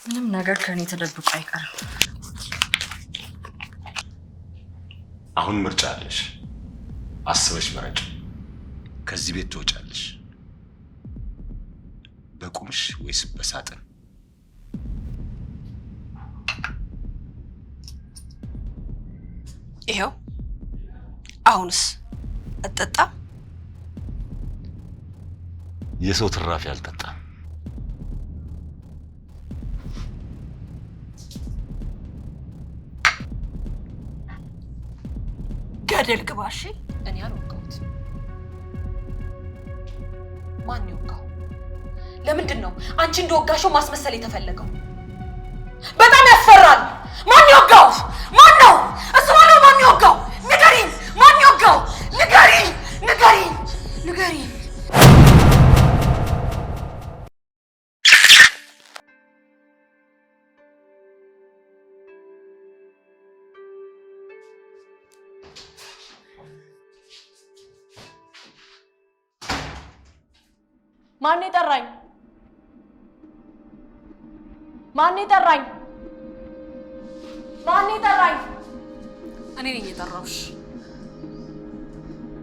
ምንም ነገር ከኔ ተደብቆ አይቀርም። አሁን ምርጫ አለሽ። አስበሽ ምረጭ። ከዚህ ቤት ትወጫለሽ በቁምሽ ወይስ በሳጥን? ይሄው አሁንስ አጠጣ? የሰው ትራፊ አልጠጣም። ገደል ግባሽ። እኔ አልወጋሁት። ማን ይወጋው? ለምንድን ነው አንቺ እንደወጋሽው ማስመሰል የተፈለገው? በጣም ያስፈራል። ማን ይወጋው? ማን ነው እሱ? ማን ይወጋው? ንገሪኝ። ማን ይወጋው? ንገሪኝ፣ ንገሪኝ፣ ንገሪኝ። ማን ይጠራኝ? ማን ይጠራኝ? ማን ይጠራኝ? እኔ ነኝ የጠራሁሽ።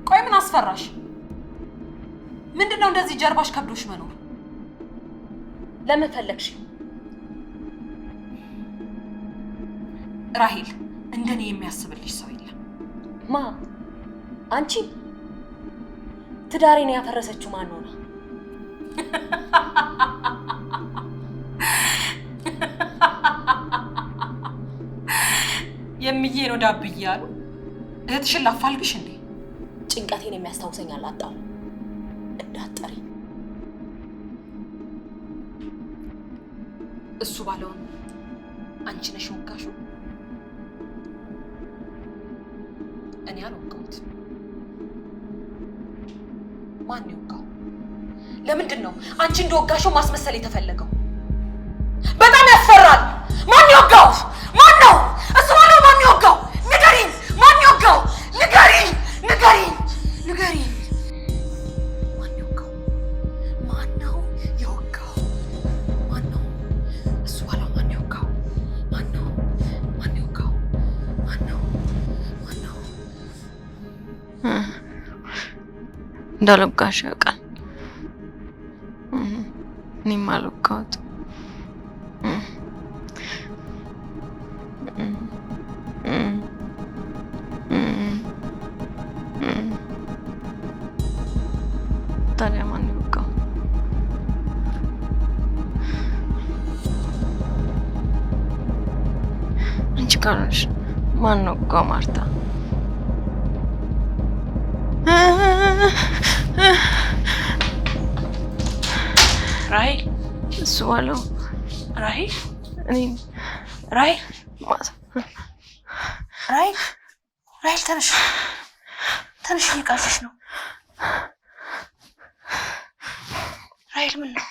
ቆይ ምን አስፈራሽ? ምንድነው እንደዚህ ጀርባሽ ከብዶሽ መኖር? ለምን ፈለግሽ? ራሂል፣ እንደኔ የሚያስብልሽ ሰው የለም። ማ? አንቺ? ትዳሬን ያፈረሰችው ማን ሆና? የሚዬ ነው ዳብዬ አሉ። እህትሽን ላፋልግሽ እንዴ? ጭንቀቴን የሚያስታውሰኝ አላጣው። እንዳትጠሪ። እሱ ባለውን አንቺ ነሽ ወጋሹ። እኔ አልወጋሁት። ማን ይወጋው? ለምንድን ነው አንቺ እንደወጋሽው ማስመሰል የተፈለገው? በጣም ያስፈራል። ማን ይወጋው? ማን ነው እሱ? ማን ይወጋው? ንገሪኝ። ማን ይወጋው? ንገሪኝ፣ ንገሪኝ፣ ንገሪኝ። ማን ይወጋው? ማን ነው የወጋው? ማን ነው እሱ? ማን ይወጋው? ማን ነው? ማን ይወጋው? ማን ነው? ማን ነው? እንዳልወጋሽ ያውቃል። እኔም አልወጋሁትም። ታዲያ ማን ይወጋው? አንቺ ካልሆንሽ ማን ወጋው? ማርታ። ራሂል፣ እሱ ባለው ራሂል፣ እኔ ራሂል፣ ማታ ራሂል፣ ራሂል፣ ተነሽ፣ ተነሽ፣ እየቃዠሽ ነው። ራሂል፣ ምን ነው?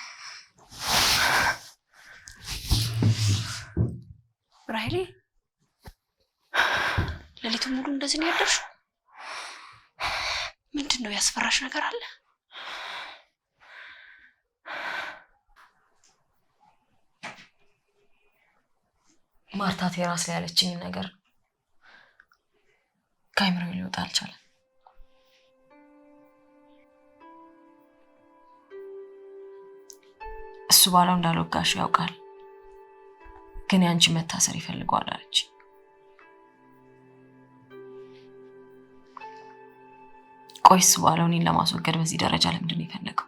ራሂል፣ ሌሊቱን ሙሉ እንደዚህ ነው ያደርሽው? ምንድን ነው ያስፈራሽ ነገር አለ? ማርታ ቴራስ ላይ ያለችኝ ነገር ከአይምሮዬ ሊወጣ አልቻለም። እሱ ባለው እንዳልወጋሽ ያውቃል፣ ግን ያንቺ መታሰር ይፈልገዋል አለች። ቆይ እሱ ባለው እኔን ለማስወገድ በዚህ ደረጃ ለምንድን ነው የፈለገው?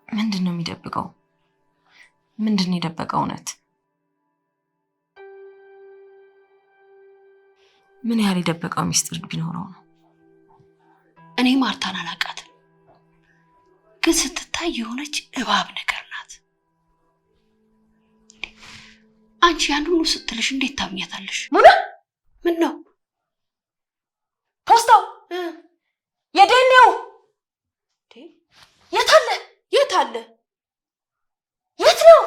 ምንድን ነው የሚደብቀው? ምንድን ነው የደበቀው? እውነት ምን ያህል የደበቀው ሚስጥር ቢኖረው ነው? እኔ ማርታን አላውቃትም፣ ግን ስትታይ የሆነች እባብ ነገር ናት። አንቺ ያን ሁሉ ስትልሽ እንዴት ታምኛታለሽ? ምን ነው ፖስታው የዴኔው የት አለ? የት አለ? የት ነው?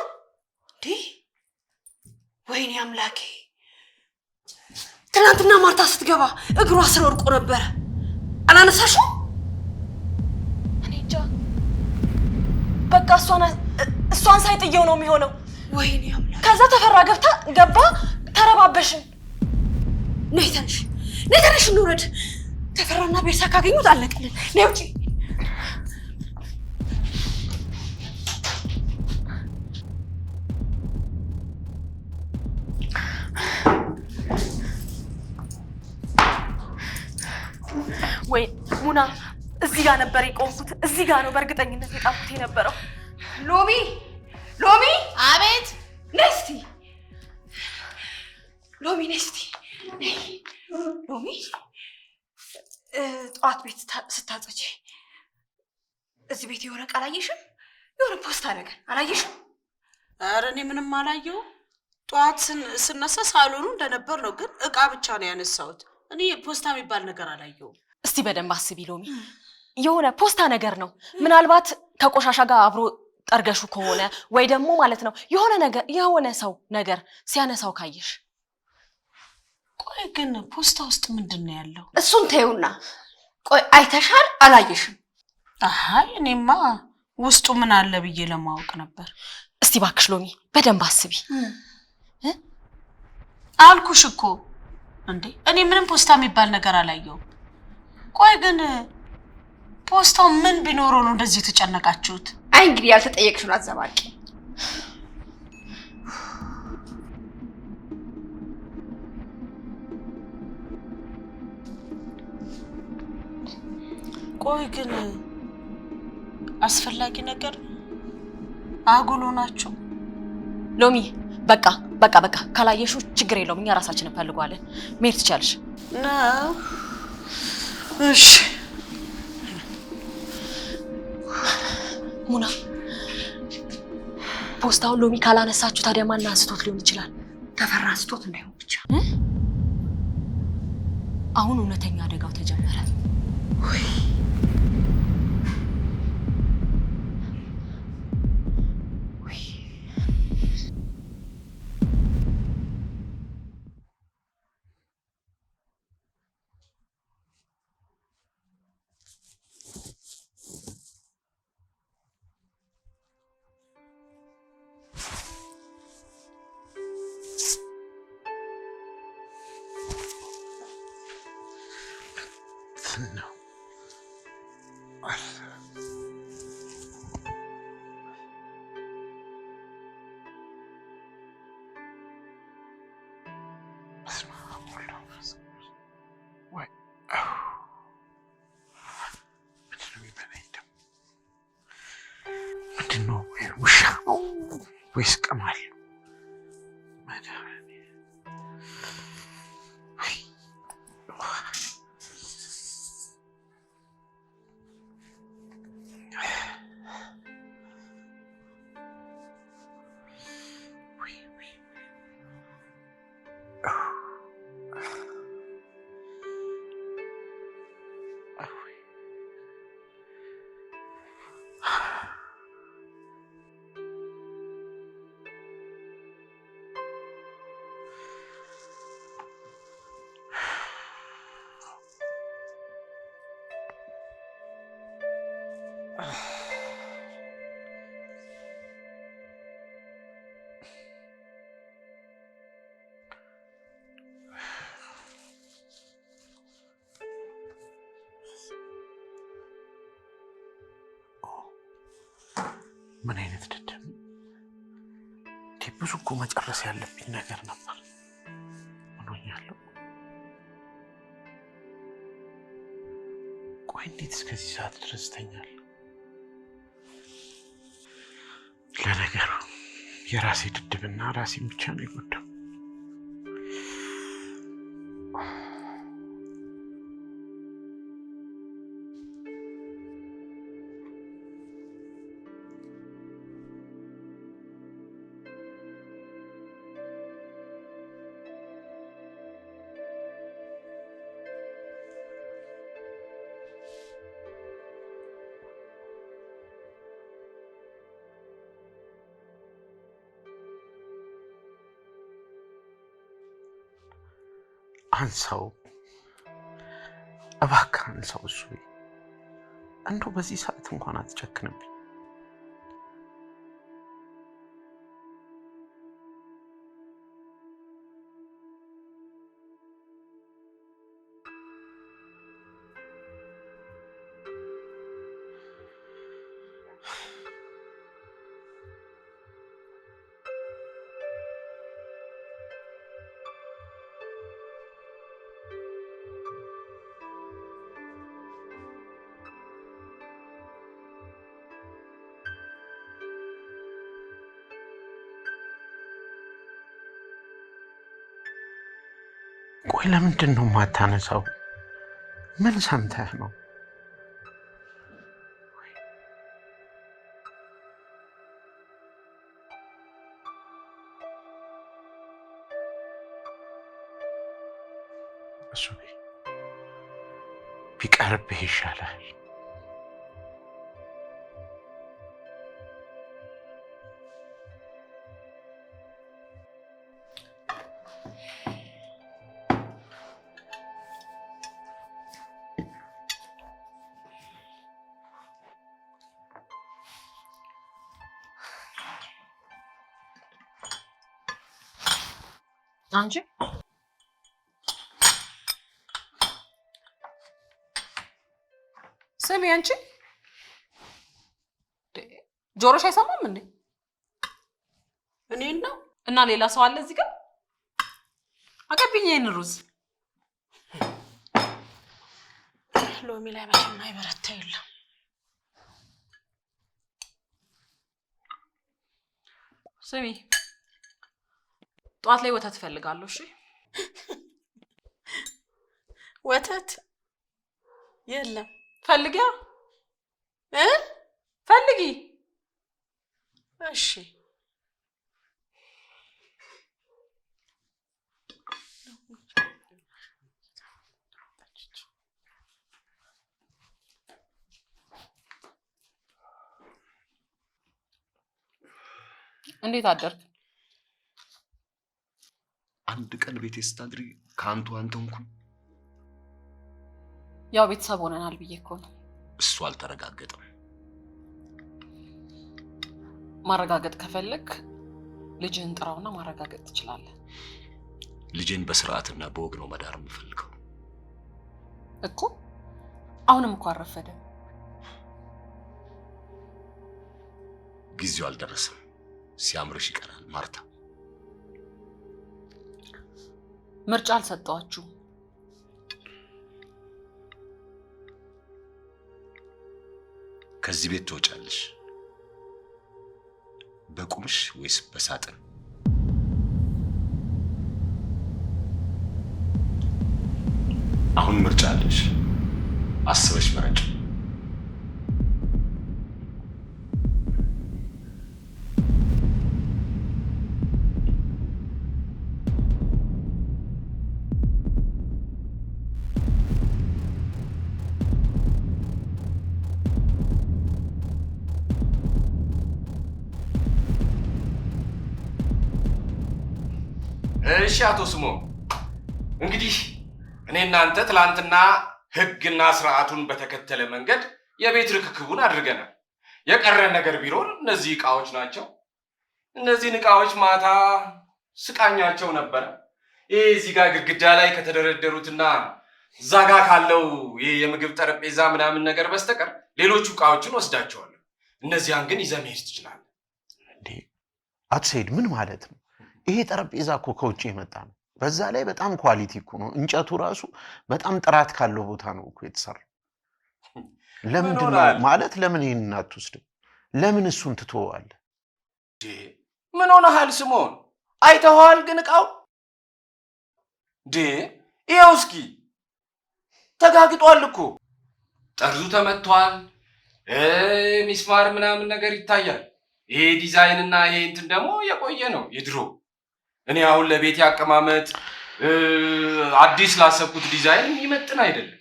ወይኔ አምላኬ! ትናንትና ማርታ ስትገባ እግሯ ስር ወድቆ ነበረ። አላነሳሽው? እኔ እንጃ። በቃ እሷን ሳይጥየው ነው የሚሆነው። ወይኔ አምላክ። ከዛ ተፈራ ገባ ተረባበሽን። ነይ ተነሽ እንውረድ። ተፈራና ቤርሳ ካገኙት አለቀልን። ነይ ውጪ። ወይ ሙና እዚህ ጋር ነበር የቆምኩት። እዚህ ጋር ነው በእርግጠኝነት የጣልኩት የነበረው። ሎሚ አቤት። ነይ እስቲ ሎሚ ነይ እስቲ። ሎሚ ጠዋት ቤት ስታጸጂ እዚህ ቤት የሆነ ዕቃ አላየሽም? የሆነ ፖስታ ነገር አላየሽም? ኧረ እኔ ምንም አላየሁም። ጠዋት ስነሳ ሳሎኑ እንደነበር ነው፣ ግን ዕቃ ብቻ ነው ያነሳሁት። እኔ ፖስታ የሚባል ነገር አላየሁም። እስቲ በደንብ አስቢ ሎሚ። የሆነ ፖስታ ነገር ነው። ምናልባት ከቆሻሻ ጋር አብሮ ጠርገሹ ከሆነ ወይ ደግሞ ማለት ነው የሆነ ሰው ነገር ሲያነሳው ካየሽ። ቆይ ግን ፖስታ ውስጥ ምንድን ነው ያለው? እሱን ተይውና ቆይ አይተሻል አላየሽም? አይ እኔማ ውስጡ ምን አለ ብዬ ለማወቅ ነበር። እስቲ ባክሽ ሎሚ በደንብ አስቢ። አልኩሽ እኮ እንዴ እኔ ምንም ፖስታ የሚባል ነገር አላየሁም። ቆይ ግን ፖስታው ምን ቢኖረው ነው እንደዚህ የተጨነቃችሁት? አይ እንግዲህ ያልተጠየቅሽውን አዘባቂ። ቆይ ግን አስፈላጊ ነገር አጉሎ ናቸው። ሎሚ በቃ ካላየሽው ችግር የለውም፣ እኛ ራሳችን እንፈልገዋለን። መሄድ ትቻለሽ ነው። እሺ ሙና ፖስታውን ሎሚ ካላነሳችሁ ታዲያ ማን አንስቶት ሊሆን ይችላል? ተፈራ አንስቶት እንዳይሆን ብቻ። አሁን እውነተኛ አደጋው ተጀመረ። No. Where's Kamal? ምን አይነት ደደብ ብዙ እኮ መጨረስ ያለብኝ ነገር ነበር። ምንኛለሁ? ቆይ እንዴት እስከዚህ ሰዓት ድረስ ተኛለሁ? ለነገሩ የራሴ ድድብና ራሴን ብቻ ነው የጎዳው። አንሳው እባክህ አንሳው። እሱ እንደው በዚህ ሰዓት እንኳን አትጨክንብኝ። ቆይ ለምንድን ነው የማታነሳው? ምን ሰምተህ ነው? እሱ ቢቀርብህ ይሻላል። አንቺ ስሚ፣ አንቺ ጆሮሽ አይሰማም እንዴ? እኔን ነው እና ሌላ ሰው አለ እዚህ ጋር? አቀብኝ ይሄን ሩዝ። ሎሚ ላይ መቼም አይበረታ የለም። ስሚ፣ ጧት ላይ ወተት ፈልጋለሁ። እሺ? ወተት የለም። ፈልጊያ ፈልጊ። እሺ እንዴት አደርክ? አንድ ቀን ቤቴ ስታድሪ ከአንቱ አንተንኩ። ያው ቤተሰብ ሆነናል ብዬ እኮ ነው። እሱ አልተረጋገጠም። ማረጋገጥ ከፈለክ ልጅህን ጥራውና ማረጋገጥ ትችላለህ። ልጄን በስርዓትና በወግ ነው መዳር የምፈልገው እኮ። አሁንም እኮ አረፈደም። ጊዜው አልደረሰም። ሲያምርሽ ይቀራል ማርታ። ምርጫ አልሰጠዋችሁ። ከዚህ ቤት ትወጫለሽ፣ በቁምሽ ወይስ በሳጥን? አሁን ምርጫ አለሽ። አስበሽ መረጭ። እሺ አቶ ስሞ፣ እንግዲህ እኔ እናንተ ትላንትና ህግና ስርዓቱን በተከተለ መንገድ የቤት ርክክቡን አድርገናል። የቀረን ነገር ቢኖር እነዚህ እቃዎች ናቸው። እነዚህን እቃዎች ማታ ስቃኛቸው ነበረ። ይሄ እዚህ ጋር ግድግዳ ላይ ከተደረደሩትና እዛ ጋር ካለው ይሄ የምግብ ጠረጴዛ ምናምን ነገር በስተቀር ሌሎቹ እቃዎችን ወስዳቸዋለሁ። እነዚያን ግን ይዘህ መሄድ ትችላለህ። እንዴ አቶ ሰይድ ምን ማለት ነው? ይሄ ጠረጴዛ እኮ ከውጭ የመጣ ነው። በዛ ላይ በጣም ኳሊቲ እኮ ነው። እንጨቱ ራሱ በጣም ጥራት ካለው ቦታ ነው እኮ የተሰራው። ለምንድን ነው ማለት ለምን ይሄንን አትወስድም? ለምን እሱን ትተዋለህ? ምን ሆነሃል ስሞን? አይተኸዋል ግን እቃው ይኸው እስኪ ተጋግጧል እኮ። ጠርዙ ተመቷል። ሚስማር ምናምን ነገር ይታያል። ይሄ ዲዛይን እና ይሄ እንትን ደግሞ የቆየ ነው የድሮ። እኔ አሁን ለቤት አቀማመጥ አዲስ ላሰብኩት ዲዛይን ይመጥን አይደለም።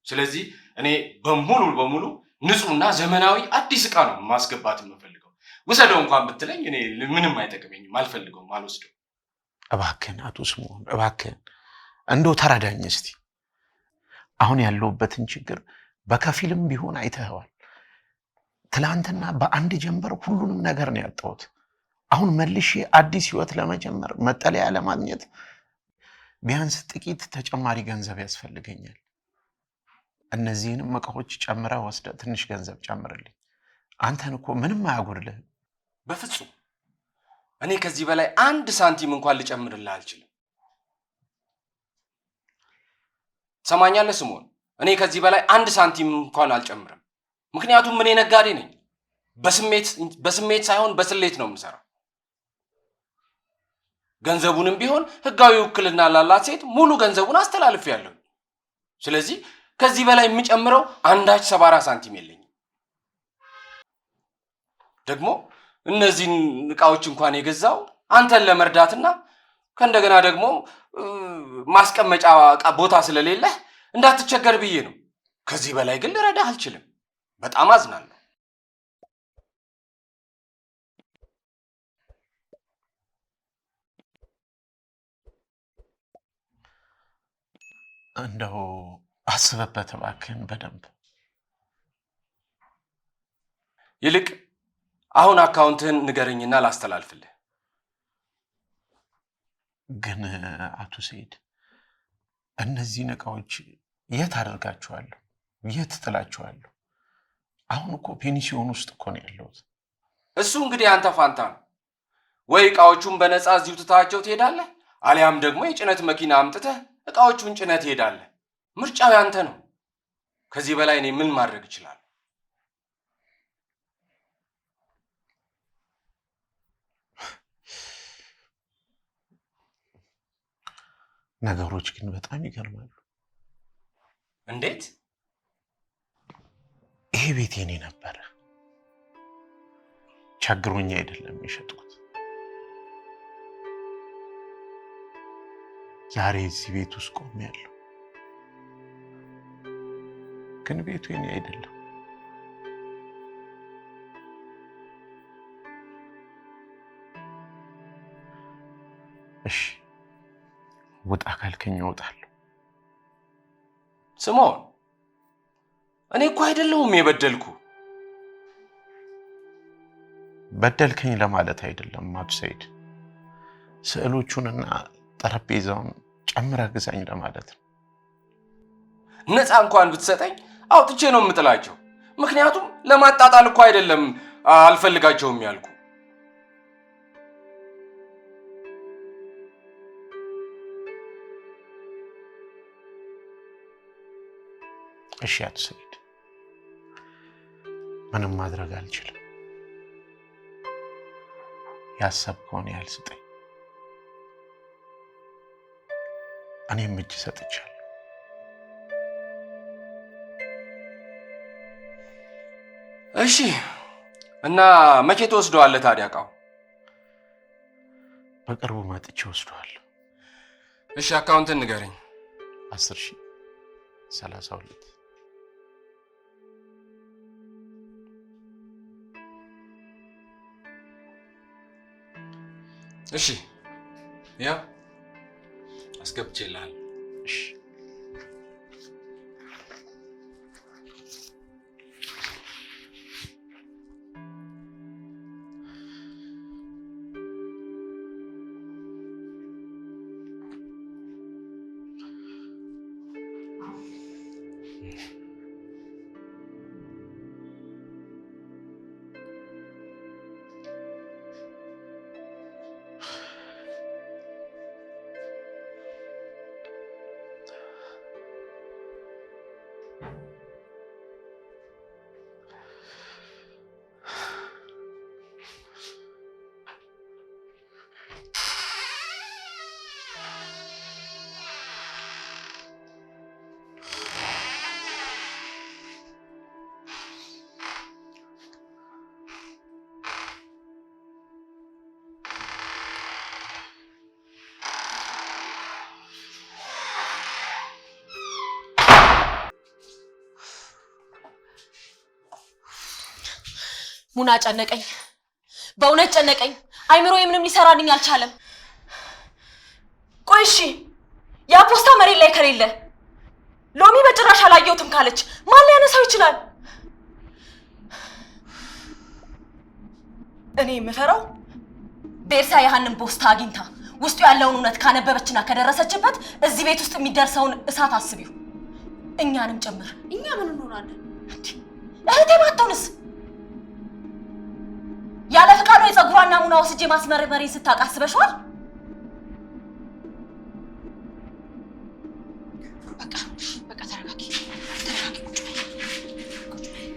ስለዚህ እኔ በሙሉ ንጹህና ዘመናዊ አዲስ እቃ ነው ማስገባት የምፈልገው። ውሰደው እንኳን ብትለኝ እኔ ምንም አይጠቅመኝም፣ አልፈልገውም፣ አልወስደው። እባክህን አቶ ስምዖን እባክህን እንደው ተረዳኝ እስቲ። አሁን ያለውበትን ችግር በከፊልም ቢሆን አይተኸዋል። ትላንትና በአንድ ጀንበር ሁሉንም ነገር ነው ያጣሁት። አሁን መልሼ አዲስ ህይወት ለመጀመር መጠለያ ለማግኘት ቢያንስ ጥቂት ተጨማሪ ገንዘብ ያስፈልገኛል። እነዚህንም እቃዎች ጨምረህ ወስደህ ትንሽ ገንዘብ ጨምርልኝ። አንተን እኮ ምንም አያጎድልህም። በፍጹም እኔ ከዚህ በላይ አንድ ሳንቲም እንኳን ልጨምርልህ አልችልም። ሰማኛለህ ስምዖን? እኔ ከዚህ በላይ አንድ ሳንቲም እንኳን አልጨምርም። ምክንያቱም እኔ ነጋዴ ነኝ። በስሜት ሳይሆን በስሌት ነው የምሰራው። ገንዘቡንም ቢሆን ህጋዊ ውክልና ላላት ሴት ሙሉ ገንዘቡን አስተላልፌያለሁ። ስለዚህ ከዚህ በላይ የሚጨምረው አንዳች 70 ሳንቲም የለኝም። ደግሞ እነዚህን ዕቃዎች እንኳን የገዛው አንተን ለመርዳትና ከእንደገና ደግሞ ማስቀመጫ ቦታ ስለሌለ እንዳትቸገር ብዬ ነው። ከዚህ በላይ ግን ልረዳህ አልችልም። በጣም አዝናለሁ። እንደው አስበበት እባክህን በደንብ። ይልቅ አሁን አካውንትህን ንገረኝና ላስተላልፍልህ። ግን አቶ ሰይድ እነዚህን ዕቃዎች የት አደርጋቸዋለሁ? የት ጥላቸዋለሁ? አሁን እኮ ፔንሲዮን ውስጥ እኮ ነው ያለሁት። እሱ እንግዲህ አንተ ፋንታ ነው። ወይ ዕቃዎቹን በነፃ እዚሁ ትታቸው ትሄዳለህ፣ አሊያም ደግሞ የጭነት መኪና አምጥተህ ዕቃዎቹን ጭነት ትሄዳለህ። ምርጫው ያንተ ነው። ከዚህ በላይ እኔ ምን ማድረግ እችላለሁ? ነገሮች ግን በጣም ይገርማሉ። እንዴት? ይሄ ቤት የኔ ነበረ። ቸግሮኝ አይደለም የሸጥኩት። ዛሬ እዚህ ቤት ውስጥ ቆሜያለሁ። ግን ቤቱ የኔ አይደለም። እሺ ውጣ ካልከኝ እወጣለሁ። ስምዖን፣ እኔ እኮ አይደለሁም የበደልኩ። በደልከኝ ለማለት አይደለም አቶ ሰይድ፣ ስዕሎቹንና ጠረጴዛውን ጨምረህ ግዛኝ ለማለት ነው። ነፃ እንኳን ብትሰጠኝ አውጥቼ ነው የምጥላቸው። ምክንያቱም ለማጣጣል እኮ አይደለም አልፈልጋቸውም ያልኩ። እሺ አቶ ሰይድ፣ ምንም ማድረግ አልችልም። ያሰብከውን ያህል ስጠኝ፣ እኔም እጅ ሰጥቻለሁ። እሺ፣ እና መቼ ትወስደዋለህ ታዲያ ዕቃው? በቅርቡ መጥቼ ወስደዋለሁ። እሺ፣ አካውንትን ንገረኝ። 10,032 እሺ፣ ያው አስገብቼልሃለሁ። እሺ ሙና ጨነቀኝ፣ በእውነት ጨነቀኝ። አይምሮዬ ምንም ሊሰራልኝ አልቻለም። ቆይ እሺ ያ ፖስታ መሬት ላይ ከሌለ ሎሚ በጭራሽ አላየሁትም ካለች ማን ሊያነሳው ይችላል? እኔ የምፈራው ቤርሳ ያንን ፖስታ አግኝታ ውስጡ ያለውን እውነት ካነበበችና ከደረሰችበት እዚህ ቤት ውስጥ የሚደርሰውን እሳት አስቢው፣ እኛንም ጭምር። እኛ ምን እንሆናለን? እህቴ ባትሆንስ? ያለ ፍቃዱ የፀጉሯን ናሙና ወስጄ ማስመርመሬን ስታቃስበሽዋል? በቃ ተረጋጊ፣ ቁጭ በይ።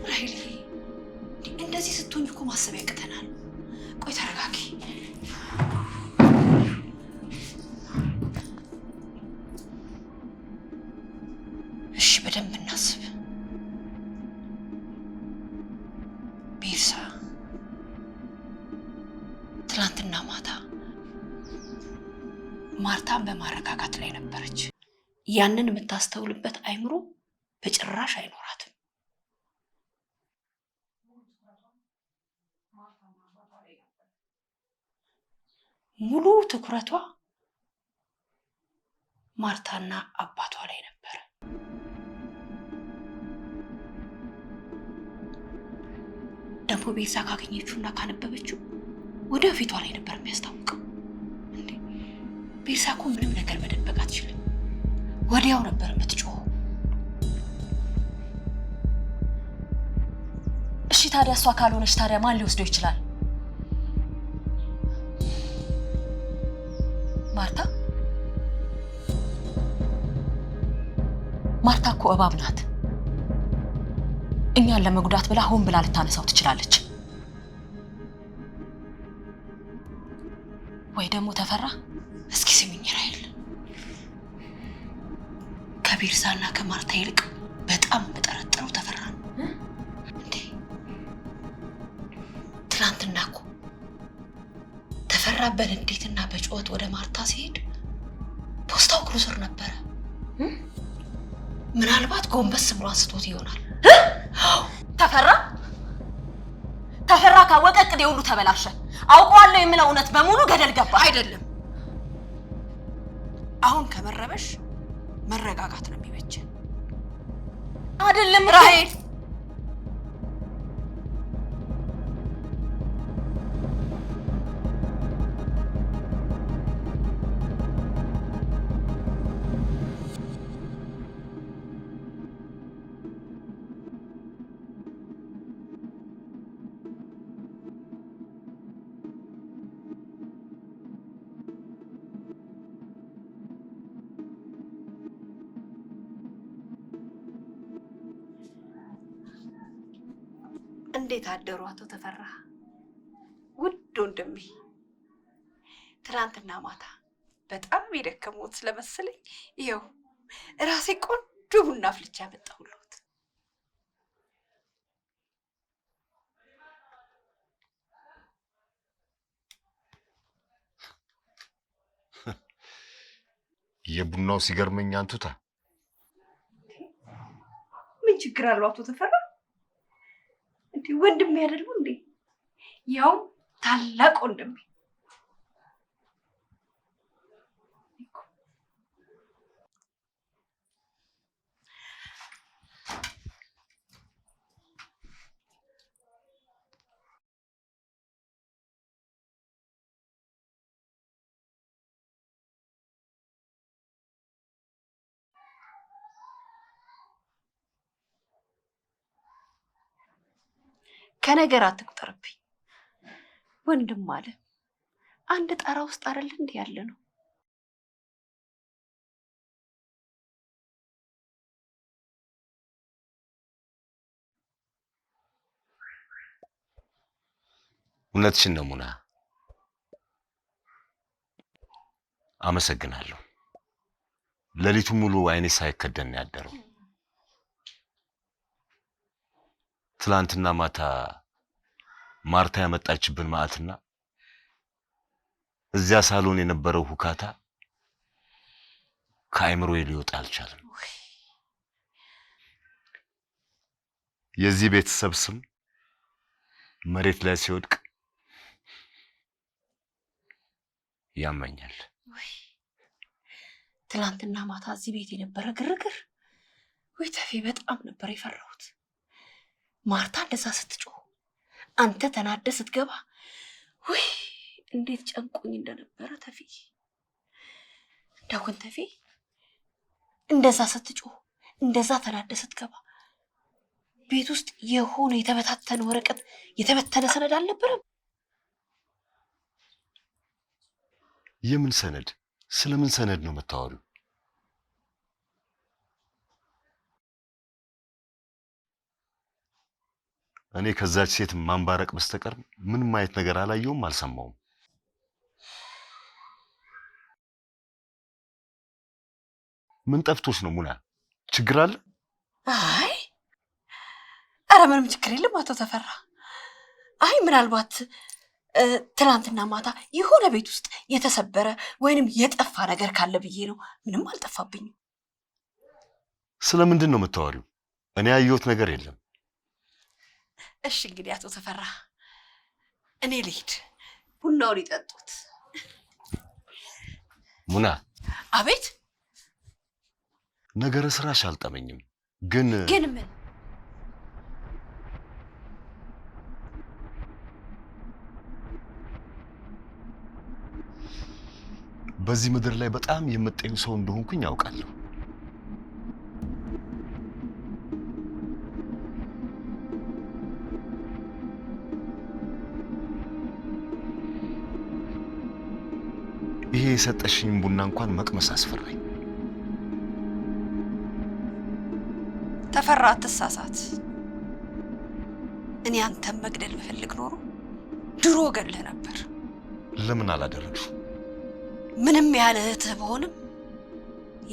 ራሄል፣ እንደዚህ ስትሆኝ እኮ ማሰብ ያቅተናል። ቆይ ተረጋጊ። ትላንትና ማታ ማርታን በማረጋጋት ላይ ነበረች። ያንን የምታስተውልበት አይምሮ በጭራሽ አይኖራትም። ሙሉ ትኩረቷ ማርታና አባቷ ላይ ነበር። ደግሞ ቤዛ ካገኘችውና ካነበበችው ወደ ፊቷ ላይ ነበር የሚያስታውቀው። እንዴ ቤዛ እኮ ምንም ነገር መደበቅ አትችልም። ወዲያው ነበር የምትጮኸው። እሺ ታዲያ እሷ ካልሆነች ታዲያ ማን ሊወስደው ይችላል? ማርታ እኮ እባብ ናት። እኛን ለመጉዳት ብላ ሆን ብላ ልታነሳው ትችላለች። ወይ ደግሞ ተፈራ፣ እስኪ ስሚኝ ራሔል፣ ከቤርሳና ከማርታ ይልቅ በጣም በጠረጠረው ተፈራ ነው። እንዴ ትናንትና እኮ ተፈራ በንዴትና በጩኸት ወደ ማርታ ሲሄድ ፖስታው እግሩ ስር ነበረ። ምናልባት ጎንበስ ብሎ አንስቶት ይሆናል። ተፈራ ካወቀ እቅዴ ሁሉ ተበላሸ። አውቀዋለሁ የምለው እውነት በሙሉ ገደል ገባ። አይደለም፣ አሁን ከመረበሽ መረጋጋት ነው የሚበጀን። አይደለም ራሔል፣ እንዴት አደሩ አቶ ተፈራ? ውድ ወንድሜ፣ ትናንትና ማታ በጣም የደከመዎት ስለመሰለኝ ይኸው ራሴ ቆንጆ ቡና አፍልቼ አመጣሁልዎት። የቡናው ሲገርመኝ አንቱታ፣ ምን ችግር አለው አቶ ተፈራ? ወንድሜ አይደሉ እንዴ? ያው ታላቅ ወንድሜ። ከነገር አትቁጠርብኝ ወንድም አለ። አንድ ጣራ ውስጥ አይደል እንዴ ያለ ነው? እውነትሽን ነው ሙና። አመሰግናለሁ። ሌሊቱ ሙሉ አይኔ ሳይከደን ያደረው። ትላንትና ማታ ማርታ ያመጣችብን ማዕትና እዚያ ሳሎን የነበረው ሁካታ ከአይምሮዬ ሊወጣ አልቻለም። የዚህ ቤተሰብ ስም መሬት ላይ ሲወድቅ ያመኛል። ትላንትና ማታ እዚህ ቤት የነበረ ግርግር፣ ወይ ተፌ፣ በጣም ነበር የፈራሁት። ማርታ እንደዛ ስትጮህ አንተ ተናደ ስትገባ ወይ እንዴት ጨንቆኝ እንደነበረ ተፌ። ዳውን ተፌ እንደዛ ስትጮህ እንደዛ ተናደ ስትገባ ቤት ውስጥ የሆነ የተበታተነ ወረቀት የተበተነ ሰነድ አልነበረም? የምን ሰነድ? ስለምን ሰነድ ነው የምታወሪው? እኔ ከዛች ሴት ማንባረቅ በስተቀር ምንም ማየት ነገር አላየውም፣ አልሰማውም። ምን ጠፍቶሽ ነው ሙና? ችግር አለ? አይ ኧረ ምንም ችግር የለም አቶ ተፈራ። አይ ምናልባት ትናንትና ማታ የሆነ ቤት ውስጥ የተሰበረ ወይንም የጠፋ ነገር ካለ ብዬ ነው። ምንም አልጠፋብኝም። ስለምንድን ነው የምታወሪው? እኔ ያየሁት ነገር የለም። እሺ እንግዲህ አቶ ተፈራ እኔ ልሂድ፣ ቡናውን ይጠጡት። ሙና። አቤት። ነገረ ስራሽ አልጠመኝም፣ ግን ምን? በዚህ ምድር ላይ በጣም የምጠዩ ሰው እንደሆንኩኝ ያውቃለሁ። ይሄ የሰጠሽኝ ቡና እንኳን መቅመስ አስፈራኝ። ተፈራ አትሳሳት። እኔ አንተን መግደል ብፈልግ ኖሮ ድሮ ገድልህ ነበር። ለምን አላደረግሽ? ምንም ያህል እህትህ ብሆንም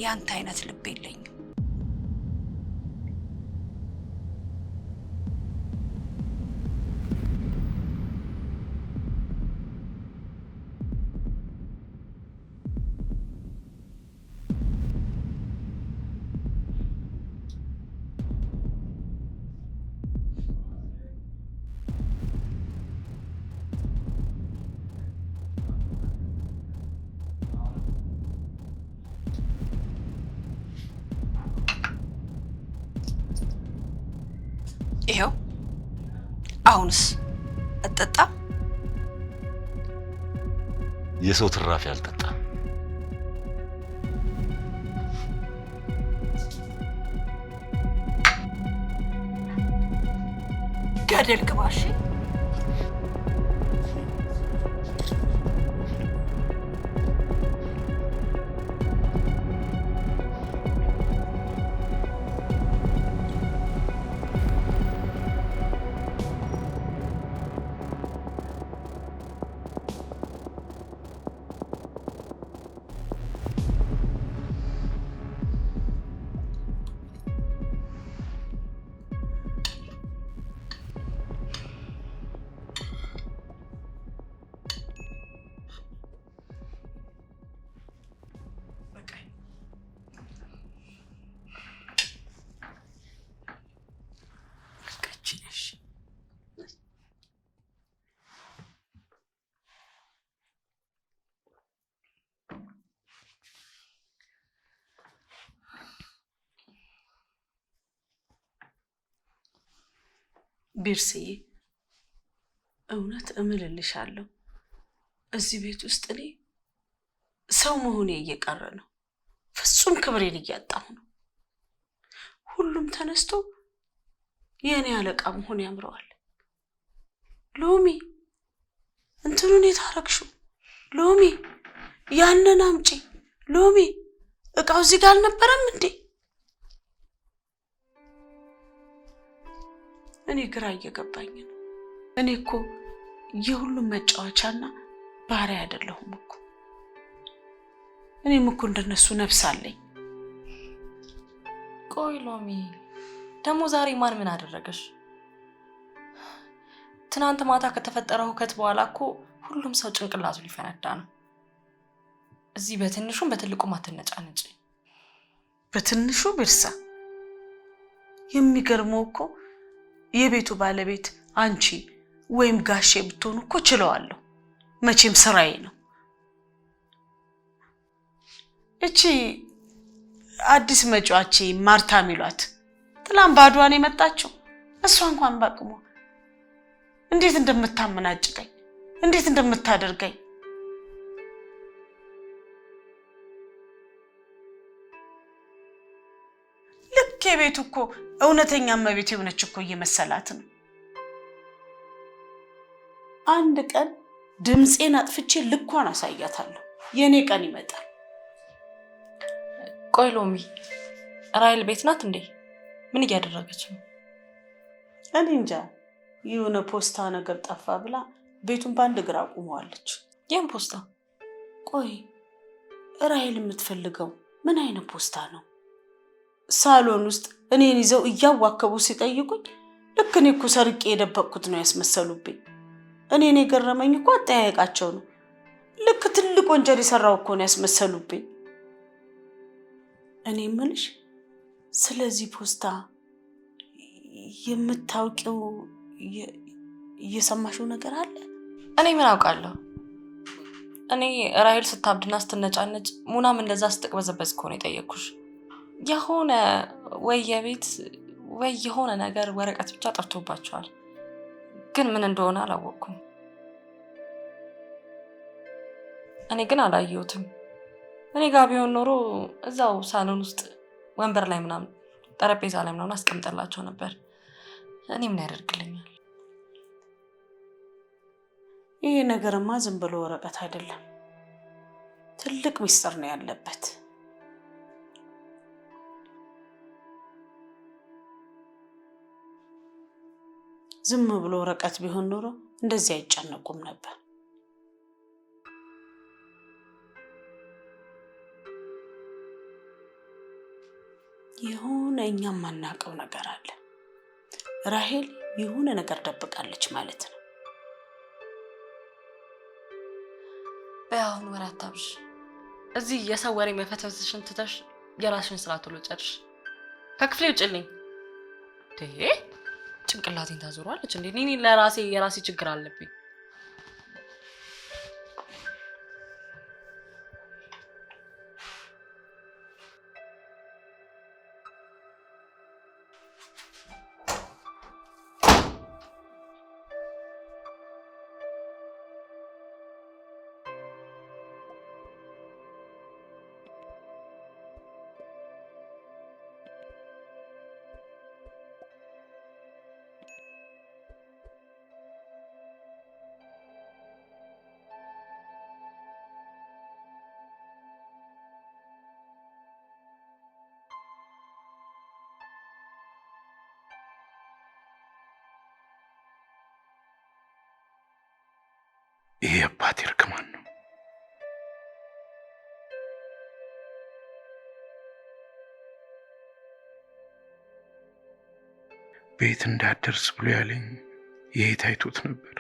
ያንተ አይነት ልብ የለኝም። ይሄው አሁንስ አጠጣ? የሰው ትራፊ አልጠጣ። ገደል ግባሽ። ቢርስዬ እውነት እምልልሻለሁ እዚህ ቤት ውስጥ እኔ ሰው መሆኔ እየቀረ ነው። ፍጹም ክብሬን እያጣሁ ነው። ሁሉም ተነስቶ የኔ አለቃ መሆን ያምረዋል። ሎሚ እንትኑን የታረክሽው ሎሚ፣ ያንን አምጪ ሎሚ፣ እቃው እዚህ ጋር አልነበረም እንዴ? እኔ ግራ እየገባኝ ነው። እኔ እኮ የሁሉም መጫወቻና ባሪያ አይደለሁም እኮ። እኔም እኮ እንደነሱ ነፍስ አለኝ። ቆይ ሎሚ፣ ደግሞ ዛሬ ማን ምን አደረገሽ? ትናንት ማታ ከተፈጠረው ሁከት በኋላ እኮ ሁሉም ሰው ጭንቅላቱ ሊፈነዳ ነው። እዚህ በትንሹም በትልቁም አትነጫነጭ። በትንሹ ብርሳ፣ የሚገርመው እኮ የቤቱ ባለቤት አንቺ ወይም ጋሼ ብትሆኑ እኮ ችለዋለሁ። መቼም ስራዬ ነው። እቺ አዲስ መጫዋች ማርታ ሚሏት ትላም ባዷን የመጣችው እሷ እንኳን ባቅሟ እንዴት እንደምታመናጭቀኝ እንዴት እንደምታደርገኝ ልክ የቤቱ እኮ እውነተኛ እመቤት የሆነች እኮ እየመሰላት ነው። አንድ ቀን ድምጼን አጥፍቼ ልኳን አሳያታለሁ። የኔ ቀን ይመጣል። ቆይ ሎሚ፣ ራይል ቤት ናት እንዴ? ምን እያደረገች ነው? እኔ እንጃ። የሆነ ፖስታ ነገር ጠፋ ብላ ቤቱን በአንድ እግር አቁመዋለች። የም ፖስታ? ቆይ ራይል የምትፈልገው ምን አይነት ፖስታ ነው? ሳሎን ውስጥ እኔን ይዘው እያዋከቡ ሲጠይቁኝ ልክ እኔ እኮ ሰርቄ የደበቅኩት ነው ያስመሰሉብኝ። እኔ ገረመኝ እኮ አጠያየቃቸው ነው። ልክ ትልቅ ወንጀል የሰራው እኮ ነው ያስመሰሉብኝ። እኔ የምልሽ ስለዚህ ፖስታ የምታውቂው እየሰማሽው ነገር አለ? እኔ ምን አውቃለሁ? እኔ ራሄል ስታብድና ስትነጫነጭ ሙናም እንደዛ ስትቅበዘበዝ እኮ ነው የጠየኩሽ። የሆነ ወይ የቤት ወይ የሆነ ነገር ወረቀት ብቻ ጠፍቶባቸዋል፣ ግን ምን እንደሆነ አላወቅኩም። እኔ ግን አላየሁትም። እኔ ጋር ቢሆን ኖሮ እዛው ሳሎን ውስጥ ወንበር ላይ ምናምን ጠረጴዛ ላይ ምናምን አስቀምጠላቸው ነበር። እኔ ምን ያደርግልኛል? ይሄ ነገርማ ዝም ብሎ ወረቀት አይደለም፣ ትልቅ ሚስጥር ነው ያለበት። ዝም ብሎ ወረቀት ቢሆን ኖሮ እንደዚህ አይጨነቁም ነበር። የሆነ እኛም ማናውቀው ነገር አለ። ራሄል የሆነ ነገር ደብቃለች ማለት ነው። በአሁን ወሬ አታብሽ። እዚህ የሰው ወሬ መፈተሽን ትተሽ የራስሽን ስራ ቶሎ ጨርሽ። ከክፍሌ ውጭልኝ። ጭንቅላቴን ታዞራለች እንዴ? እኔ ለራሴ የራሴ ችግር አለብኝ። ይሄ አባቴ እርግማን ነው። ቤት እንዳደርስ ብሎ ያለኝ ይሄ ታይቶት ነበር።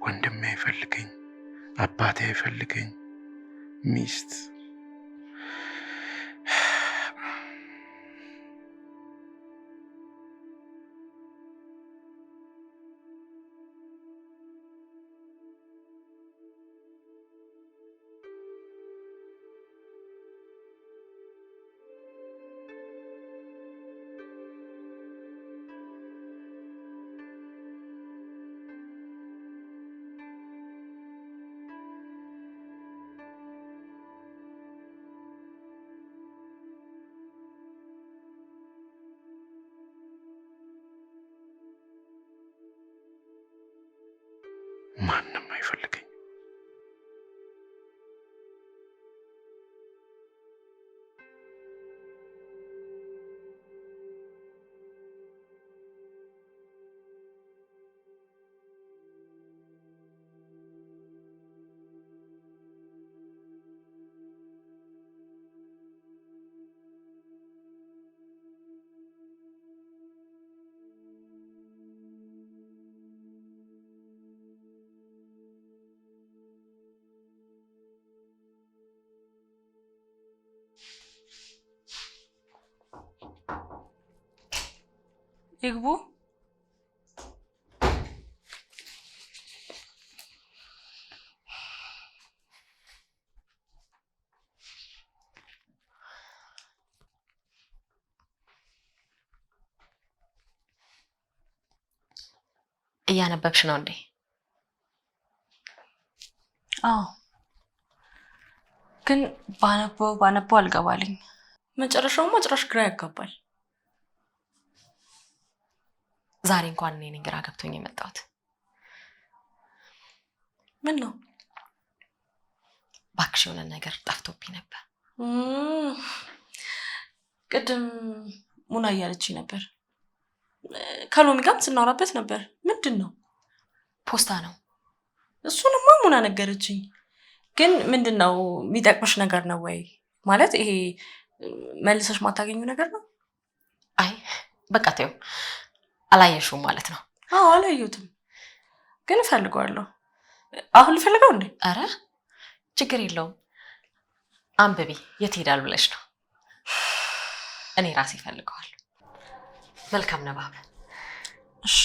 ወንድሜ አይፈልገኝ፣ አባቴ አይፈልገኝ፣ ሚስት ማንም አይፈልገኝ። ይግቡ። እያነበብሽ ነው እንዴ? አዎ፣ ግን ባነበው አልገባልኝ። መጨረሻውማ ጭራሽ ግራ ያጋባል። ዛሬ እንኳን እኔ ግራ ገብቶኝ የመጣሁት። ምን ነው? እባክሽ የሆነ ነገር ጠፍቶብኝ ነበር። ቅድም ሙና እያለችኝ ነበር። ከሎሚ ጋርም ስናወራበት ነበር። ምንድን ነው? ፖስታ ነው። እሱንማ ሙና ነገረችኝ። ግን ምንድን ነው? የሚጠቅምሽ ነገር ነው ወይ? ማለት ይሄ መልሰሽ ማታገኙ ነገር ነው? አይ በቃ ተይው፣ አላየሽውም ማለት ነው? አዎ አላየሁትም፣ ግን እፈልገዋለሁ። አሁን ልፈልገው እንዴ? አረ ችግር የለውም፣ አንብቢ። የት ሄዳል ብለሽ ነው? እኔ ራሴ እፈልገዋለሁ። መልካም ንባብ። እሺ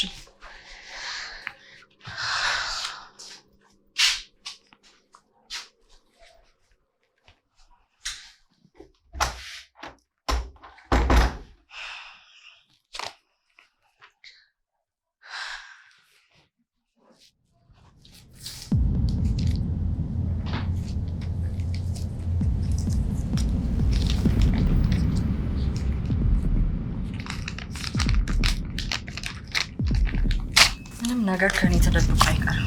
ነገር ከኔ ተደብቆ አይቀርም።